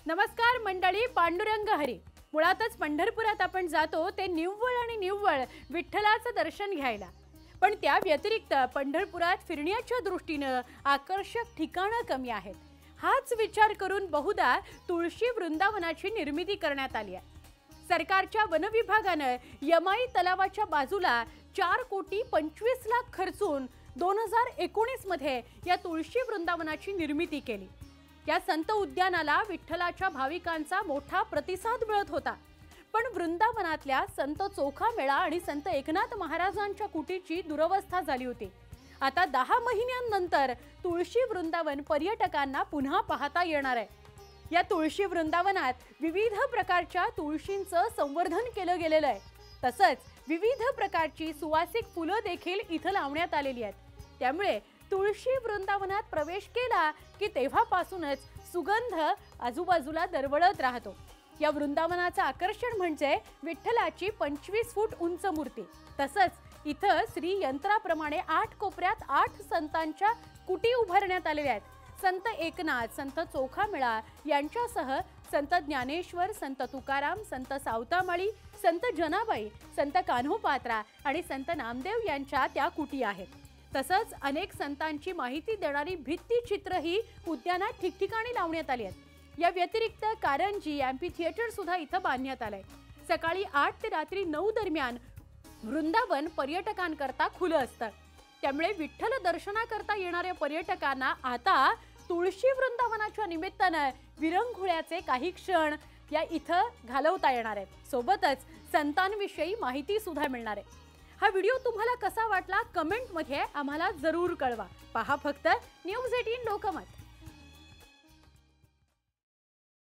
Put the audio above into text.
नमस्कार मंडळी, पांडुरंग हरी। मुळातच पंढरपुरात आपण जातो ते निव्वळ आणि निव्वळ विठ्ठलाचं दर्शन घ्यायला, पण त्या व्यतिरिक्त पंढरपुरात फिरण्याच्या दृष्टीने आकर्षक ठिकाणं कमी आहेत। हाच विचार करून बहुधा तुळशी वृंदावनाची निर्मिती करण्यात आली आहे। सरकारच्या वन विभागाने यमाई तलावाच्या बाजूला 4,25,00,000 खर्चून 2019 मध्ये या तुळशी वृंदावनाची निर्मिती केली। या संत उद्यानाला विठ्ठलाच्या भाविकांचा मोठा प्रतिसाद मिळत होता, पण वृंदावनातल्या संत चोखामेळा आणि संत एकनाथ महाराजांच्या कुटीची दुरवस्था झाली होती। आता 10 महिन्यांनंतर तुळशी वृंदावन पर्यटकांना पुन्हा पाहता येणार आहे। या तुळशी वृंदावनात विविध प्रकारच्या तुळशींचं संवर्धन केलं गेलेलं आहे। तसंच विविध प्रकारची सुवासिक फुलं देखील इथं लावण्यात आलेली आहेत। त्यामुळे तुळशी वृंदावनात प्रवेश केला की तेव्हापासूनच सुगंध आजूबाजूला दरवळत राहतो। या वृंदावनाचं आकर्षण म्हणजे विठ्ठलाची 25 फूट उंच मूर्ती। तसंच इथं श्री यंत्राप्रमाणे 8 कोपऱ्यात 8 संतांच्या कुटी उभारण्यात आलेल्या आहेत। संत एकनाथ, संत चोखामेळा यांच्यासह संत ज्ञानेश्वर, संत तुकाराम, संत सावतामाळी, संत जनाबाई, संत कान्होपात्रा आणि संत नामदेव यांच्या त्या कुटी आहेत। तसंच अनेक संतांची माहिती देणारी भित्तिचित्रही उद्यानात ठिकठिकाणी लावण्यात आली आहेत। या व्यतिरिक्त कारंजी एम्पी थिएटर सुद्धा इथं बांधण्यात आलंय। सकाळी 8 ते रात्री 9 दरम्यान वृंदावन पर्यटकांकरता खुलं असतं। त्यामुळे विठ्ठल दर्शनाकरता येणाऱ्या पर्यटकांना आता तुळशी वृंदावनाच्या निमित्ताने विरंगुळ्याचे काही क्षण या इथं घालवता येणार आहेत। सोबतच संतांविषयी माहिती सुद्धा मिळणार आहे। हा व्हिडिओ तुम्हाला कसा वाटला कमेंट मध्ये आम्हाला जरूर कळवा। पहा फक्त न्यूज 18 लोकमत।